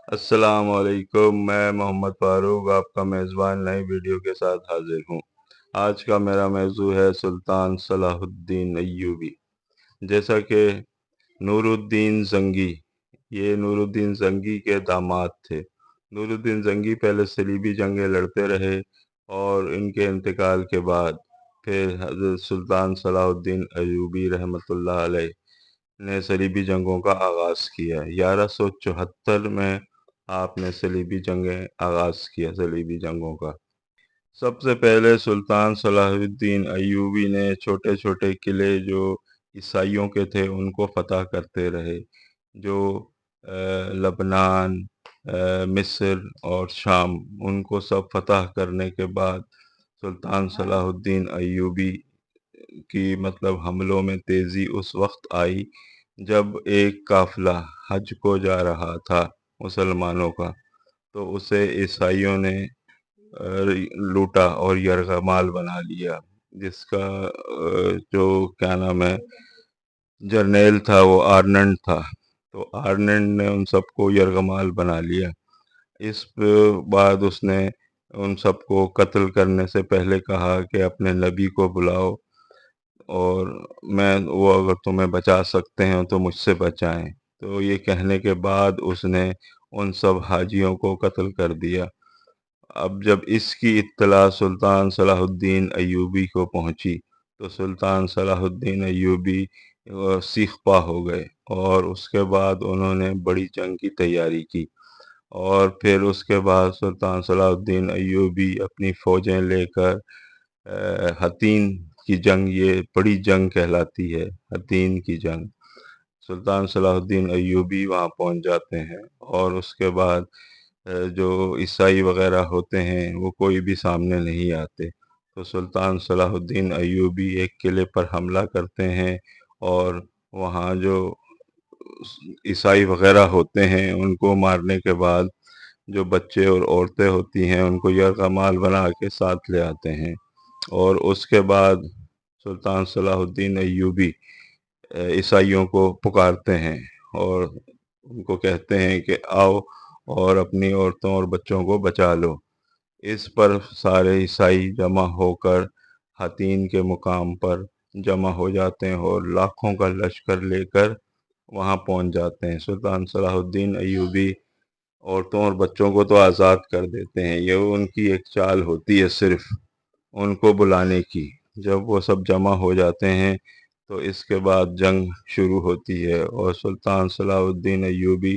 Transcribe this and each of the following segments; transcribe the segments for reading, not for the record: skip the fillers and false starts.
السلام علیکم، میں محمد فاروق آپ کا میزبان نئی ویڈیو کے ساتھ حاضر ہوں۔ آج کا میرا موضوع ہے سلطان صلاح الدین ایوبی۔ جیسا کہ نور الدین زنگی، یہ نور الدین زنگی کے داماد تھے۔ نور الدین زنگی پہلے صلیبی جنگیں لڑتے رہے اور ان کے انتقال کے بعد پھر حضرت سلطان صلاح الدین ایوبی رحمۃ اللہ علیہ نے صلیبی جنگوں کا آغاز کیا۔ 1174 میں آپ نے صلیبی صلیبی جنگوں کا۔ سب سے پہلے سلطان صلاح الدین ایوبی نے چھوٹے چھوٹے قلعے جو عیسائیوں کے تھے ان کو فتح کرتے رہے، جو لبنان، مصر اور شام، ان کو سب فتح کرنے کے بعد سلطان صلاح الدین ایوبی کی حملوں میں تیزی اس وقت آئی جب ایک قافلہ حج کو جا رہا تھا مسلمانوں کا، تو اسے عیسائیوں نے لوٹا اور یرغمال بنا لیا، جس کا جو کیا نام ہے جرنیل تھا وہ آرننڈ تھا۔ تو آرننڈ نے ان سب کو یرغمال بنا لیا۔ اس بعد اس نے ان سب کو قتل کرنے سے پہلے کہا کہ اپنے نبی کو بلاؤ اور وہ اگر تمہیں بچا سکتے ہیں تو مجھ سے بچائیں۔ تو یہ کہنے کے بعد اس نے ان سب حاجیوں کو قتل کر دیا۔ اب جب اس کی اطلاع سلطان صلاح الدین ایوبی کو پہنچی تو سلطان صلاح الدین ایوبی سیخ پا ہو گئے، اور اس کے بعد انہوں نے بڑی جنگ کی تیاری کی، اور پھر اس کے بعد سلطان صلاح الدین ایوبی اپنی فوجیں لے کر حطین کی جنگ، یہ بڑی جنگ کہلاتی ہے، حطین کی جنگ، سلطان صلاح الدین ایوبی وہاں پہنچ جاتے ہیں، اور اس کے بعد جو عیسائی وغیرہ ہوتے ہیں وہ کوئی بھی سامنے نہیں آتے۔ تو سلطان صلاح الدین ایوبی ایک قلعے پر حملہ کرتے ہیں، اور وہاں جو عیسائی وغیرہ ہوتے ہیں ان کو مارنے کے بعد جو بچے اور عورتیں ہوتی ہیں ان کو یرغمال بنا کے ساتھ لے آتے ہیں، اور اس کے بعد سلطان صلاح الدین ایوبی عیسائیوں کو پکارتے ہیں اور ان کو کہتے ہیں کہ آؤ اور اپنی عورتوں اور بچوں کو بچا لو۔ اس پر سارے عیسائی جمع ہو کر حطین کے مقام پر جمع ہو جاتے ہیں اور لاکھوں کا لشکر لے کر وہاں پہنچ جاتے ہیں۔ سلطان صلاح الدین ایوبی عورتوں اور بچوں کو تو آزاد کر دیتے ہیں، یہ ان کی ایک چال ہوتی ہے صرف ان کو بلانے کی۔ جب وہ سب جمع ہو جاتے ہیں تو اس کے بعد جنگ شروع ہوتی ہے، اور سلطان صلاح الدین ایوبی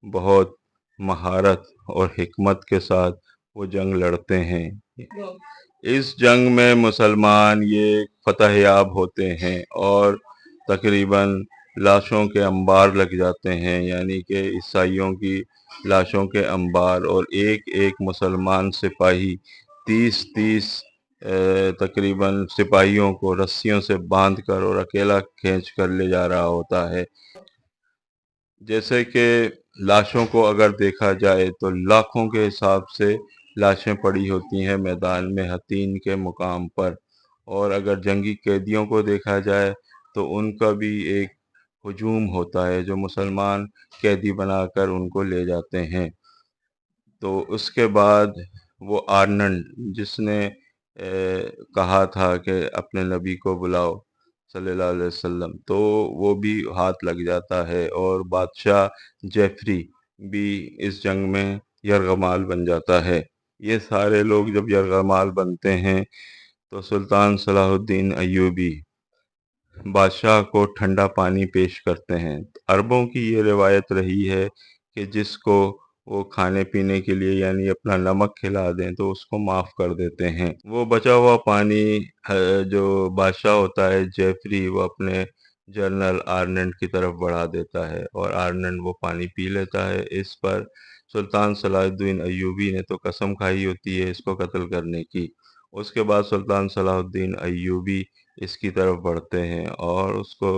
بہت مہارت اور حکمت کے ساتھ وہ جنگ لڑتے ہیں۔ اس جنگ میں مسلمان یہ فتح یاب ہوتے ہیں اور تقریباً لاشوں کے انبار لگ جاتے ہیں، یعنی کہ عیسائیوں کی لاشوں کے انبار، اور ایک ایک مسلمان سپاہی 30 تقریباً سپاہیوں کو رسیوں سے باندھ کر اور اکیلا کھینچ کر لے جا رہا ہوتا ہے۔ جیسے کہ لاشوں کو اگر دیکھا جائے تو لاکھوں کے حساب سے لاشیں پڑی ہوتی ہیں میدان میں حطین کے مقام پر، اور اگر جنگی قیدیوں کو دیکھا جائے تو ان کا بھی ایک ہجوم ہوتا ہے جو مسلمان قیدی بنا کر ان کو لے جاتے ہیں۔ تو اس کے بعد وہ آرننڈ جس نے کہا تھا کہ اپنے نبی کو بلاؤ صلی اللہ علیہ وسلم، تو وہ بھی ہاتھ لگ جاتا ہے، اور بادشاہ جیفری بھی اس جنگ میں یرغمال بن جاتا ہے۔ یہ سارے لوگ جب یرغمال بنتے ہیں تو سلطان صلاح الدین ایوبی بادشاہ کو ٹھنڈا پانی پیش کرتے ہیں۔ عربوں کی یہ روایت رہی ہے کہ جس کو وہ کھانے پینے کے لیے یعنی اپنا نمک کھلا دیں تو اس کو معاف کر دیتے ہیں۔ وہ بچا ہوا پانی جو بادشاہ ہوتا ہے جیفری، وہ اپنے جنرل آرننڈ کی طرف بڑھا دیتا ہے، اور آرننڈ وہ پانی پی لیتا ہے۔ اس پر سلطان صلاح الدین ایوبی نے تو قسم کھائی ہوتی ہے اس کو قتل کرنے کی۔ اس کے بعد سلطان صلاح الدین ایوبی اس کی طرف بڑھتے ہیں اور اس کو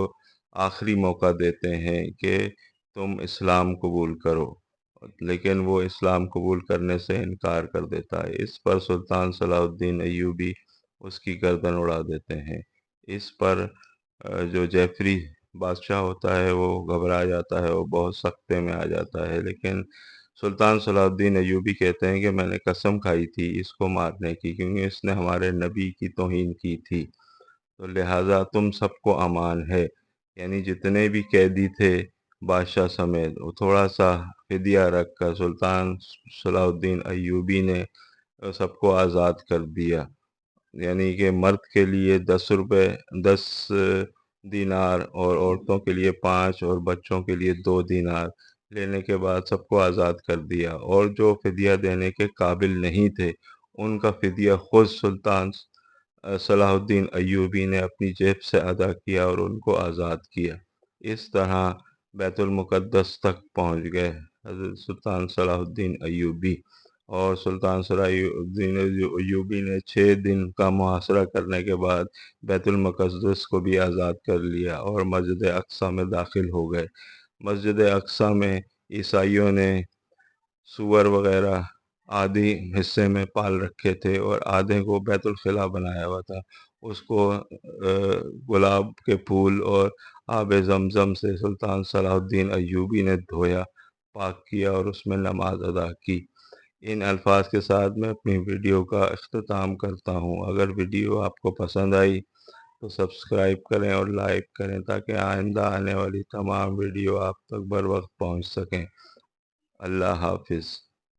آخری موقع دیتے ہیں کہ تم اسلام قبول کرو، لیکن وہ اسلام قبول کرنے سے انکار کر دیتا ہے۔ اس پر سلطان صلاح الدین ایوبی اس کی گردن اڑا دیتے ہیں۔ اس پر جو جیفری بادشاہ ہوتا ہے وہ گھبرا جاتا ہے، وہ بہت سختے میں آ جاتا ہے، لیکن سلطان صلاح الدین ایوبی کہتے ہیں کہ میں نے قسم کھائی تھی اس کو مارنے کی، کیونکہ اس نے ہمارے نبی کی توہین کی تھی، تو لہٰذا تم سب کو امان ہے۔ یعنی جتنے بھی قیدی تھے بادشاہ سمیت، وہ تھوڑا سا فدیہ رکھ کر سلطان صلاح الدین ایوبی نے سب کو آزاد کر دیا۔ یعنی کہ مرد کے لیے 10 روپے، 10 دینار، اور عورتوں کے لیے 5 اور بچوں کے لیے 2 دینار لینے کے بعد سب کو آزاد کر دیا، اور جو فدیہ دینے کے قابل نہیں تھے ان کا فدیہ خود سلطان صلاح الدین ایوبی نے اپنی جیب سے ادا کیا اور ان کو آزاد کیا۔ اس طرح بیت المقدس تک پہنچ گئے حضرت سلطان صلاح الدین ایوبی، اور سلطان صلاح الدین ایوبی نے 6 دن کا محاصرہ کرنے کے بعد بیت المقدس کو بھی آزاد کر لیا اور مسجد اقصی میں داخل ہو گئے۔ مسجد اقصی میں عیسائیوں نے سور وغیرہ آدھی حصے میں پال رکھے تھے اور آدھے کو بیت الخلا بنایا ہوا تھا۔ اس کو گلاب کے پھول اور آب زمزم سے سلطان صلاح الدین ایوبی نے دھویا، پاک کیا اور اس میں نماز ادا کی۔ ان الفاظ کے ساتھ میں اپنی ویڈیو کا اختتام کرتا ہوں۔ اگر ویڈیو آپ کو پسند آئی تو سبسکرائب کریں اور لائک کریں تاکہ آئندہ آنے والی تمام ویڈیو آپ تک بر وقت پہنچ سکیں۔ اللہ حافظ۔